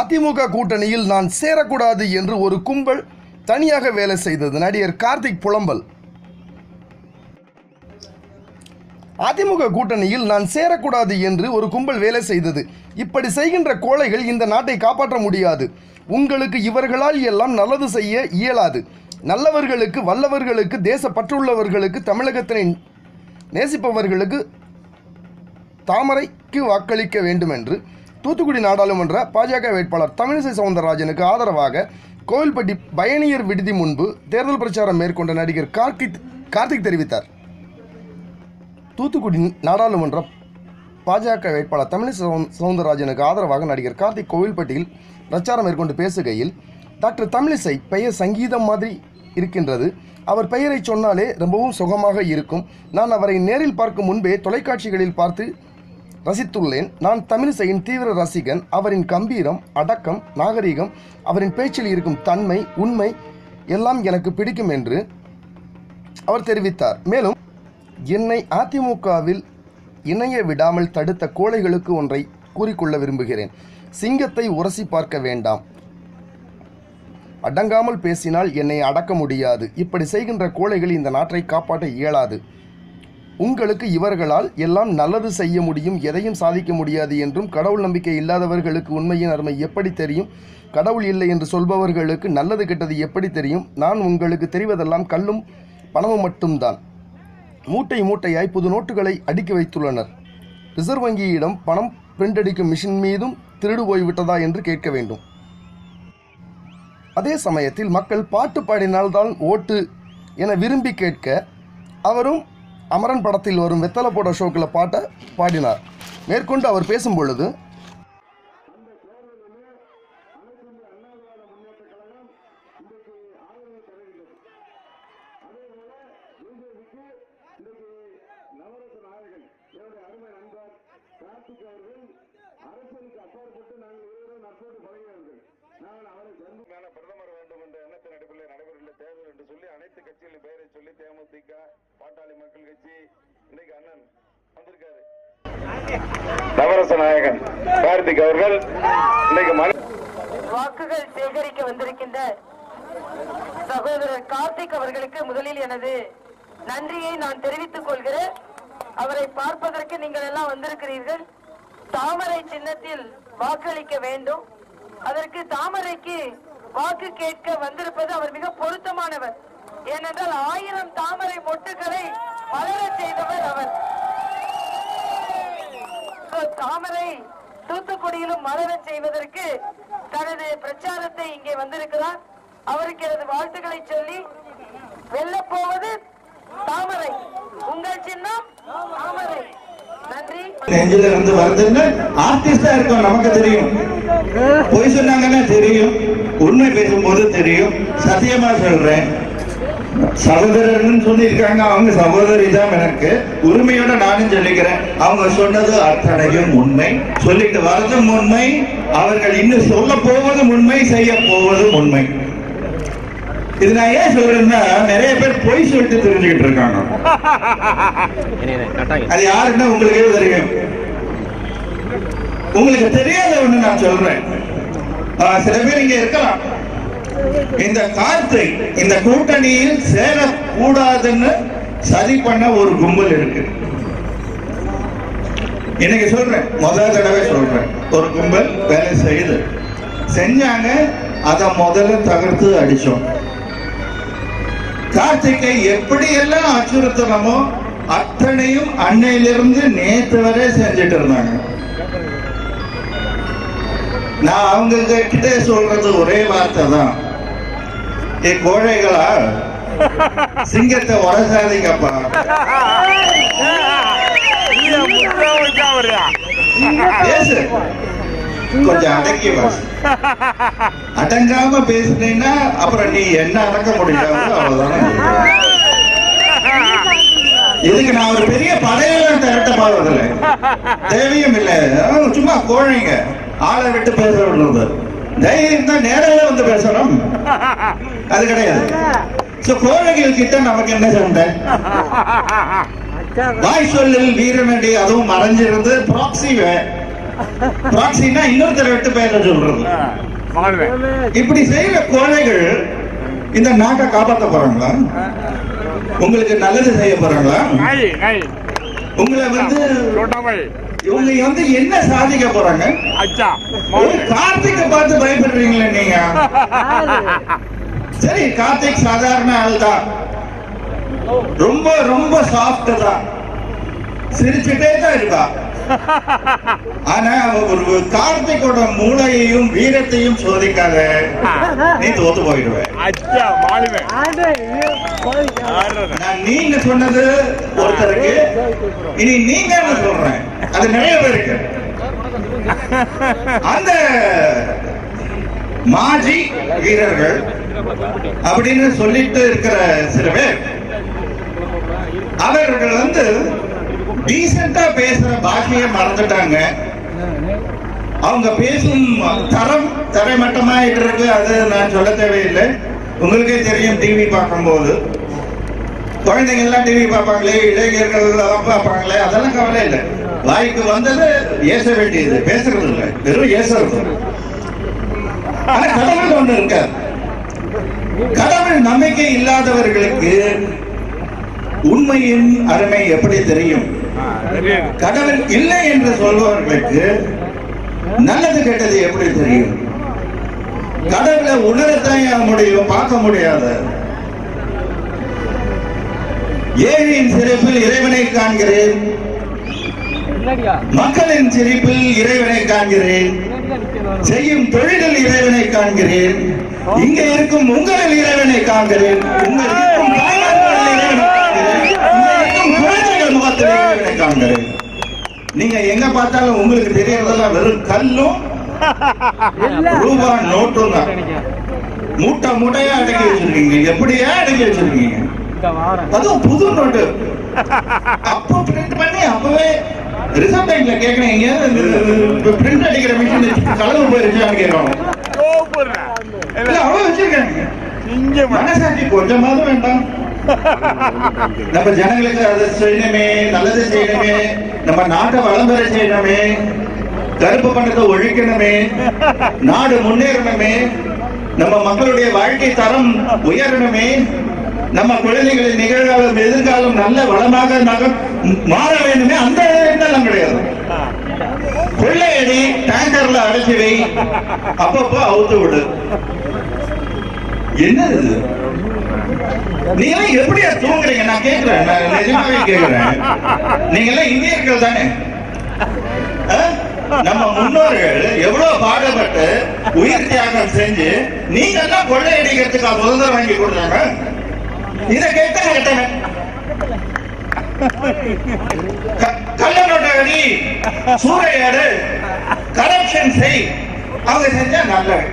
அதிமுக கூட்டணியில் நான் சேரக்கூடாது என்று ஒரு கும்பல் தனியாக வேலை செய்தது. நடிகர் கார்த்திக் புலம்பல். அதிமுக கூட்டணியில் நான் சேரக்கூடாது என்று ஒரு கும்பல் வேலை செய்தது. இப்படி செய்கின்ற கோழைகள் இந்த நாட்டை காப்பாற்ற முடியாது. உங்களுக்கு இவர்களால் எல்லாம் நல்லது செய்ய இயலாது. நல்லவர்களுக்கு, வல்லவர்களுக்கு, தேசப்பற்றுள்ளவர்களுக்கு, தமிழகத்தினை நேசிப்பவர்களுக்கு தாமரைக்கு வாக்களிக்க வேண்டும் என்று தூத்துக்குடி நாடாளுமன்ற பாஜக வேட்பாளர் தமிழிசை சவுந்தரராஜனுக்கு ஆதரவாக கோவில்பட்டி பயணியர் விடுதி முன்பு தேர்தல் பிரச்சாரம் மேற்கொண்ட நடிகர் கார்த்திக் தெரிவித்தார். தூத்துக்குடி நாடாளுமன்ற பாஜக வேட்பாளர் தமிழிசை சவுந்தரராஜனுக்கு ஆதரவாக நடிகர் கார்த்திக் கோவில்பட்டியில் பிரச்சாரம் மேற்கொண்டு பேசுகையில், டாக்டர் தமிழிசை பெயர் சங்கீதம் மாதிரி இருக்கின்றது. அவர் பெயரை சொன்னாலே ரொம்பவும் சுகமாக இருக்கும். நான் அவரை நேரில் பார்க்கும் முன்பே தொலைக்காட்சிகளில் பார்த்து ரசித்துள்ளேன். நான் தமிழிசையின் தீவிர ரசிகன். அவரின் கம்பீரம், அடக்கம், நாகரீகம், அவரின் பேச்சில் இருக்கும் தன்மை, உண்மை எல்லாம் எனக்கு பிடிக்கும் என்று அவர் தெரிவித்தார். மேலும், என்னை அதிமுகவில் இணைய விடாமல் தடுத்த கோழைகளுக்கு ஒன்றை கூறிக்கொள்ள விரும்புகிறேன். சிங்கத்தை உரசி பார்க்க வேண்டாம். அடங்காமல் பேசினால் என்னை அடக்க முடியாது. இப்படி செய்கின்ற கோழைகள் இந்த நாட்டை காப்பாற்ற இயலாது. உங்களுக்கு இவர்களால் எல்லாம் நல்லது செய்ய முடியும், எதையும் சாதிக்க முடியாது என்றும், கடவுள் நம்பிக்கை இல்லாதவர்களுக்கு உண்மையின் அருமை எப்படி தெரியும்? கடவுள் இல்லை என்று சொல்பவர்களுக்கு நல்லது கெட்டது எப்படி தெரியும்? நான் உங்களுக்கு தெரிவதெல்லாம் கல்லும் பணமும் மட்டும்தான். மூட்டை மூட்டையாய் புது நோட்டுகளை அடுக்கி வைத்துள்ளனர். ரிசர்வ் வங்கியிடம் பணம் பிரிண்ட் அடிக்கும் மிஷின் மீதும் திருடு போய்விட்டதா என்று கேட்க வேண்டும். அதே சமயத்தில் மக்கள் பாட்டு பாடினால்தான் ஓட்டு என விரும்பி கேட்க அவரும் அமரன் படத்தில் வரும் வெத்தலை போட ஷோக்கில் பாட்டை பாடினார். மேற்கொண்டு அவர் பேசும் பொழுது, பிரதமர் வேண்டும் என்ற எண்ணத்தின் அடிப்படையில் நடைபெறவுள்ள தேர்தல் என்று சொல்லி அனைத்து கட்சிகளின் பெயரை சொல்லி தேமுதிக, பாட்டாளி மக்கள் கட்சி, இன்னைக்கு அண்ணன் வந்திருக்காரு நவரச நாயகன் கார்த்திக் அவர்கள் இன்னைக்கு வாக்குகள் சேகரிக்க வந்திருக்கின்ற சகோதரர் கார்த்திக் அவர்களுக்கு முதலில் எனது நன்றியை நான் தெரிவித்துக் கொள்கிறேன். அவரை பார்ப்பதற்கு நீங்கள் எல்லாம் வந்திருக்கிறீர்கள். தாமரை சின்னத்தில் வாக்களிக்க வேண்டும். அதற்கு தாமரைக்கு வாக்கு கேட்க வந்திருப்பது அவர் மிக பொருத்தமானவர். ஏனென்றால் 1000 தாமரை மொட்டுகளை மலர செய்தவர் அவர். தாமரை தூத்துக்குடியிலும் மலர செய்வதற்கு தனது பிரச்சாரத்தை இங்கே வந்திருக்கிறார். அவருக்கு எனது வாழ்த்துக்களை சொல்லி, வெல்லப் போவது தாமரை, உங்கள் சின்னம் தாமரை. நன்றி. நெஞ்சில இருந்து வருதுன்னு ஆர்டிஸ்டா இருக்கும், நமக்கு தெரியும். பொய் சொன்னாங்கன்னா தெரியும், உண்மை பேசும்போது தெரியும். சத்தியமா சொல்றேன், சகோதரர்னு சொல்லியிருக்காங்க, அவங்க சகோதரி தான். எனக்கு உரிமையோட நானும் சொல்லிக்கிறேன், அவங்க சொன்னது அத்தனையும் உண்மை. சொல்லிட்டு வரதும் உண்மை, அவர்கள் இன்னும் சொல்ல போவதும் உண்மை, செய்ய போவதும் உண்மை. இது நான் ஏன் சொல்றேன்னா, நிறைய பேர் பொய் சொல்லிட்டு தெரிஞ்சுக்கிட்டு இருக்காங்க. அது யாருன்னா உங்களுக்கே தெரியும். உங்களுக்கு தெரியாத ஒண்ணு நான் சொல்றேன். சில பேர் இங்க இருக்கலாம், இந்த கார்த்திக் இந்த கூட்டணியில் சேரக்கூடாதுன்னு சதி பண்ண ஒரு கும்பல் இருக்கு. இன்னைக்கு சொல்றேன், முதல் தடவை சொல்றேன், ஒரு கும்பல் வேலை செஞ்சாங்க. அதை முதல்ல தகர்த்து அடிச்சோம். கார்த்திகை எப்படி எல்லாம் அச்சுறுத்தணுமோ அத்தனையும் அன்னையிலிருந்து நேற்று வரை செஞ்சுட்டு இருந்தாங்க. நான் அவங்க கிட்ட சொல்றது ஒரே வார்த்தை தான், கோழைகளா, சிங்கத்தை உரசாதீங்கப்பா. பேசு, கொஞ்சம் அடக்கி வாசி. அடங்காம பேசுனீங்கன்னா அப்புறம் நீ என்ன அடக்க முடியாது, அவ்வளவுதானே. இதுக்கு நான் ஒரு பெரிய படையெல்லாம் திரட்ட பாவதில்லை, தேவையும் இல்லை. சும்மா கோழைங்க ஆளை விட்டு பேசுறது. தைரியம் தான் நேரில் வந்து பேசணும், அது கிடையாது. கோழைகள் கிட்ட நமக்கு என்ன சண்டை? வாய் சொல்லில் வீரனடி, அதுவும் மறைஞ்சிருந்து ப்ராக்சி ப்ராக்ஸினா இன்னொருத்தரை விட்டு பேர சொல்றது. இப்படி செய்யற கோழைகள் இந்த நாட்டை காப்பாற்ற போறாங்களா? உங்களுக்கு நல்லது செய்ய போறாங்களா? உங்களை இவங்க என்ன சாதிக்க போறாங்க? கார்த்திகை பார்த்து பயப்படுறீங்களா நீங்க? சரி, கார்த்திக் சாதாரண ஆள் தான், ரொம்ப ரொம்ப சாஃப்ட் தான், சிரிச்சுட்டே தான் இருக்கா. ஆனா ஒரு கார்த்திகோட மூளையையும் வீரத்தையும் சோதிக்காத, நீ தோத்து போயிடுவேன். நீங்க சொன்னது ஒருத்தருக்கு, இனி நீங்க சொல்றேன், அது நிறைய பேருக்கு. அந்த மாஜி வீரர்கள் அப்படின்னு சொல்லிட்டு இருக்கிற சில பேர், அவர்கள் டீசெண்டா பேசுற பாஷையை மறந்துட்டாங்க. அவங்க பேசும் தரம் தரைமட்டமாயிட்டு இருக்கு. அது நான் சொல்ல தேவையில்லை, உங்களுக்கே தெரியும். டிவி பார்க்கும்போது குழந்தைங்க எல்லாம் டிவி பார்ப்பாங்களே, இளைஞர்கள் எல்லாம் பார்ப்பாங்களே, அதெல்லாம் கவலை இல்லை. வாய்க்கு வந்தது ஏச வேண்டியது, பேசுறது இல்லை, வெறும் ஏசுறது. ஆனா கடவுள் ஒண்ணு இருக்காது. கடவுள் நம்பிக்கை இல்லாதவர்களுக்கு உண்மையின் அருமை எப்படி தெரியும்? கடவுள் இல்லை என்று சொல்பவர்களுக்கு நல்லது கெட்டது எப்படி தெரியும்? கடவுளை உணரத்தான் முடியும், பார்க்க முடியாது. ஏழையின் சிரிப்பில் இறைவனை காண்கிறேன், மக்களின் சிரிப்பில் இறைவனை காண்கிறேன், செய்யும் தொழிலில் இறைவனை காண்கிறேன், இங்க இருக்கும் உங்களில் இறைவனை காண்கிறேன், நீங்க எங்க பார்த்தாலும் உங்களுக்கு தெரியறதெல்லாம் வெறும் கல்லும் ரூபா நோட்டும் தான். மூட்டை மூட்டையா அடக்கி வச்சிருக்கீங்க. எப்படியா அடக்கி வச்சிருக்கீங்க? அதுவும் புது நோட்டு. அப்போ பிரிண்ட் பண்ணி அப்பவே ரிசர்வ் பேங்க்ல கேக்குறீங்க, பிரிண்ட் அடிக்கிற மிஷின் கலவு போயிருச்சான்னு கேட்கணும். அவ்வளவு வச்சிருக்காங்க. மனசாட்சி கொஞ்சமாவது வேண்டாம். நம்ம ஜனங்களுக்கு அதை செய்யணுமே, நல்லது செய்யணுமே, நம்ம நாட்டை வளம் பெற செய்யணுமே, கருப்பு பணத்தை ஒழிக்கணுமே, நாடு முன்னேறணுமே, நம்ம மக்களுடைய வாழ்க்கை தரம் உயரணுமே, நம்ம குழந்தைகளின் நிகழ்காலம் எதிர்காலம் நல்ல வளமாக மாற வேண்டுமே. அந்த எண்ணம் கிடையாது. கொள்ளையடி டேங்கர்ல அடைச்சி வை, அப்பப்போ அவுத்து விடு. என்னது நீங்க எல்லாம் எப்படியா தூங்குறீங்க? நான் கேட்கிறேன், நான் நிஜமாவே கேட்கிறேன். நீங்க எல்லாம் இந்தியர்கள் தானே? நம்ம முன்னோர்கள் எவ்வளவு பாடுபட்டு உயிர் தியாகம் செஞ்சு நீங்க எல்லாம் கொள்ளையடிக்கிறதுக்கு சுதந்திரம் வாங்கி கொடுத்தாங்க. இதை கேட்டா கேட்டேன். கள்ள நோட்டடி, சூறையாடு, கரப்ஷன் செய், அவங்க செஞ்சா நல்லது.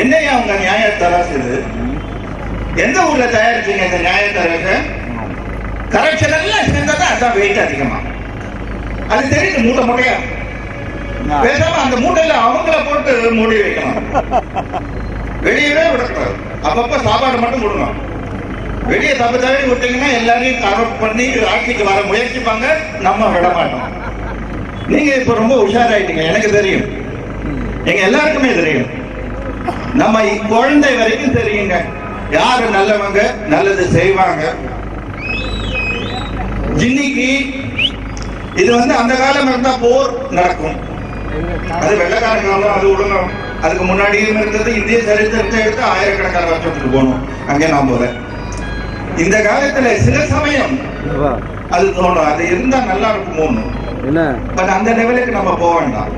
என்னையா அவங்க நியாய தராசு? எந்த ஊர்ல தயாரிச்சீங்க இந்த நியாய தராசு? கரப்ஷன் எல்லாம் சேர்ந்தாதான் அதான் வெயிட் அதிகமா. அது தெரியுது. மூட்டை மூட்டையா பேசாம அந்த மூட்டையில அவங்கள போட்டு மூடி வைக்கணும். வெளியவே விடக்கூடாது. அப்பப்ப சாப்பாடு மட்டும் கொடுக்கணும். வெளியே தப்பு தவறி விட்டீங்கன்னா எல்லாரையும் கரெக்ட் பண்ணி ஆட்சிக்கு வர முயற்சிப்பாங்க. நம்ம விட மாட்டோம். நீங்க இப்ப ரொம்ப உஷாராயிட்டீங்க, எனக்கு தெரியும், எங்க எல்லாருக்குமே தெரியும். நம்ம குழந்தை வரைக்கும் தெரியுங்க யாரு நல்லவங்க, நல்லது செய்வாங்க. ஜின்னிக்கு இது அந்த காலம் இருந்தா போர் நடக்கும். அது வெள்ளக்கார காலம், அது உலகம். அதுக்கு முன்னாடியும் இருந்தது. இந்திய சரித்திரத்தை எடுத்து ஆயிரக்கணக்கான வருஷத்துக்கு போகணும். அங்கே நான் போறேன். இந்த காலத்துல சில சமயம் அது தோணும், அது இருந்தா நல்லா இருக்குமோன்னு. பட் அந்த லெவலுக்கு நம்ம போக வேண்டாம்.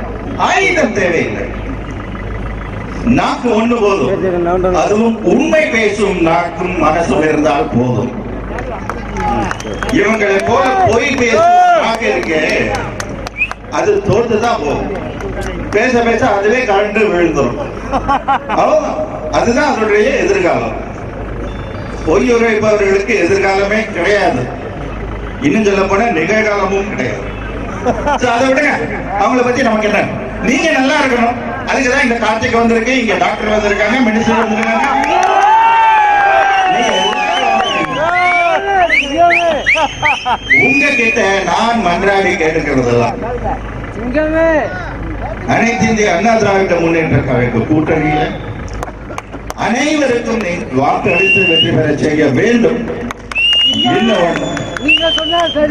ஆயுதம் தேவையில்லை. நாக்கு ஒண்ணு போதும். அதுவும் உண்மை பேசும் நாக்கும் மனசும் இருந்தால் போதும். இவங்களை போல பொய் பேசும் நாக்கு இருக்கே, அது தோற்றுதான் போகும். பேச பேச அதுவே கண்டு விழுந்துடும். அதுதான் அதனுடைய எதிர்காலம். பொய் உரைப்பவர்களுக்கு எதிர்காலமே கிடையாது. இன்னும் சொல்ல போன நிகழ்காலமும் கிடையாது. அதை விடுங்க, அவங்களை பத்தி நமக்கு என்ன. நீங்க நல்லா இருக்கணும். அதுக்குதான் இந்த கார்த்திக் வந்திருக்கு, இங்க டாக்டர் வந்திருக்காங்க, மெடிசன் வந்திருக்காங்க. உங்க கிட்ட நான் மன்றாடி கேட்டுக்கிறதுதான் அனைத்து இந்திய அண்ணா திராவிட முன்னேற்ற கழக கூட்டணியில அனைவருக்கும் வாக்கு அளித்து வெற்றி பெற செய்ய வேண்டும்.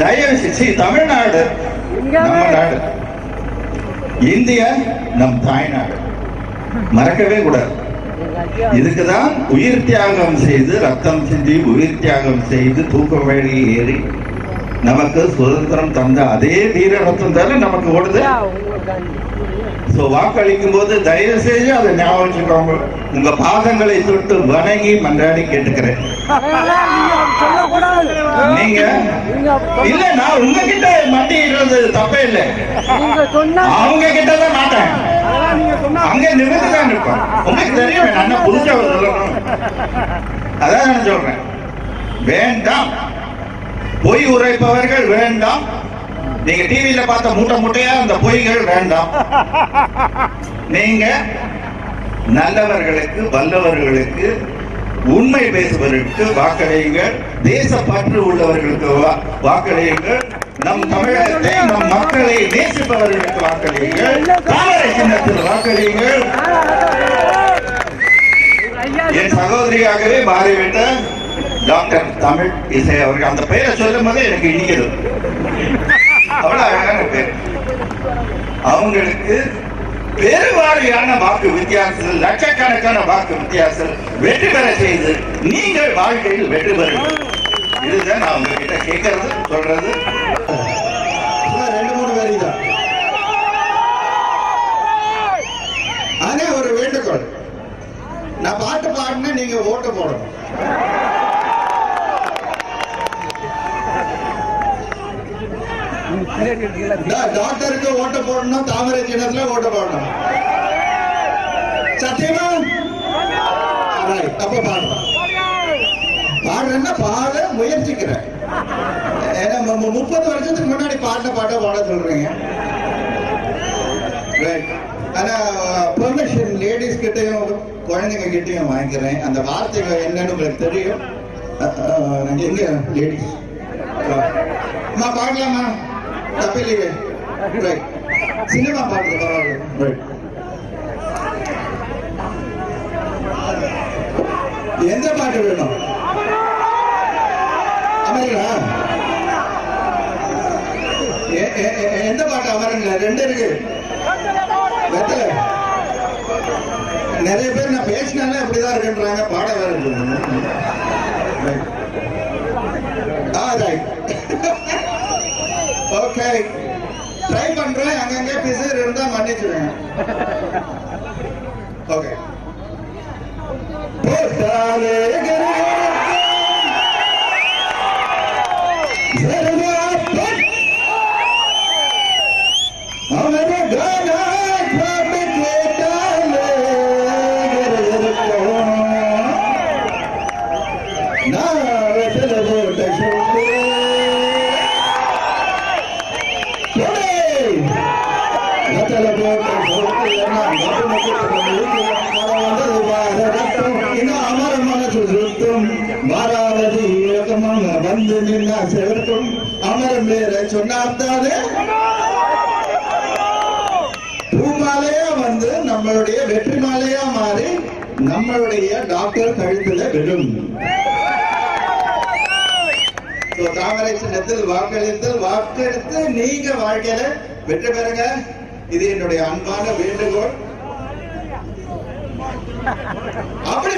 தயவு செய்து தமிழ்நாடு நம்ம நாடு, இந்தியா நம் தாய்நாடு, மறக்கவே கூடாது. இதுக்குதான் உயிர் தியாகம் செய்து, ரத்தம் சிந்தி உயிர் தியாகம் செய்து தூக்க வழி ஏறி நமக்கு சுதந்திரம் தந்த அதே வீர ரத்தம் தானே நமக்கு ஓடுது. வாக்களிக்கும் போது தயவு செய்து அதை ஞாபகம் வச்சுக்கோங்க. உங்க பாதங்களை தொட்டு வணங்கி மன்றாடி கேட்டுக்கிறேன். நீங்க இல்ல, நான் உங்ககிட்ட மண்டிடுறது தப்பே இல்லை, அவங்க கிட்டதான் மாட்டேன். அங்க நிமிர்ந்துதான் இருக்கும். உங்களுக்கு தெரியும் நான் புதுசா சொல்லணும். அதான் நான் சொல்றேன். வேண்டாம், பொய் உரைப்பவர்கள் வேண்டாம். நீங்க டிவியில பார்த்த மூட்டை மூட்டையா அந்த பொய்கள் வேண்டாம். நீங்க நல்லவர்களுக்கு, வல்லவர்களுக்கு, உண்மை பேசுபவர்களுக்கு வாக்களியுங்கள். தேசப்பற்று உள்ளவர்களுக்கு வாக்களியுங்கள். நம் தமிழகத்தை, நம் மக்களை நேசிப்பவர்களுக்கு வாக்களியுங்கள். தாமரை சின்னத்தில் வாக்களியுங்கள். என் சகோதரியாகவே மாறிவிட்ட டாக்டர் தமிழ் இசை அவர்கள் அந்த பெயரை சொல்லும் போது எனக்கு இனிக்கிறது. அவ்வளவு அழகான பேர். அவங்களுக்கு பெருவாரியான வாக்கு வித்தியாசத்தில், லட்சக்கணக்கான வாக்கு வித்தியாசத்தில் வெற்றி பெற செய்து நீங்கள் வாழ்க்கையில் வெற்றி பெறுங்கள். இதுதான் நான் உங்ககிட்ட கேட்கறது, சொல்றது. 2-3 வரி தான். ஆனா ஒரு வேண்டுகோள், நான் பாட்டு பாடினா நீங்க ஓட்டு போடணும். டாக்டருக்கு ஓட்டு போடணும், தாமரை சின்னத்துல ஓட்டு போடணும். சத்தியமா? அப்ப பாடுறேன். பாடுறேன்னா பாட முயற்சிக்கிறேன். 30 வருஷத்துக்கு முன்னாடி பாட்ட பாட சொல்றீங்க. ஆனா பெர்மிஷன் லேடிஸ் கிட்டையும் குழந்தைங்க கிட்டையும் வாங்கிக்கிறேன். அந்த வார்த்தைகள் என்னன்னு உங்களுக்கு தெரியும். எங்க லேடிஸ் பாடலாமா? தப்பில்லையே. சினிமா பாட்டு பரவாயில்ல. எந்த பாட்டு வேணும்? அமருங்களா? எந்த பாட்டு அமருங்களா? 2 இருக்கு. வெத்தலை. நிறைய பேர் நான் பேசினாலே அப்படிதான் இருக்குன்றாங்க. பாட வேற ஓகே, ட்ரை பண்றேன். அங்கங்க பிசர் இருந்தா மன்னிச்சுடுங்க. ஓகே. வந்து நின்னா செவர்க்கும் அமரம் வேற சொன்னார்த்தானே பூமாலையா வந்து நம்மளுடைய வெற்றி மாலையா மாறி நம்மளுடைய டாக்டர் கழுத்துல விடும். தாமரை சின்னத்தில் வாக்களித்து நீங்க வாழ்க்கையில வெற்றி பெறுங்க. இது என்னுடைய அன்பான வேண்டுகோள். அப்படி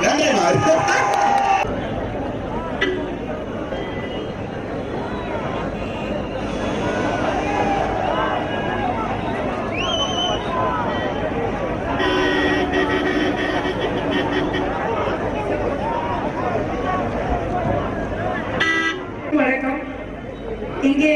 நன்றி. வணக்கம். இங்கே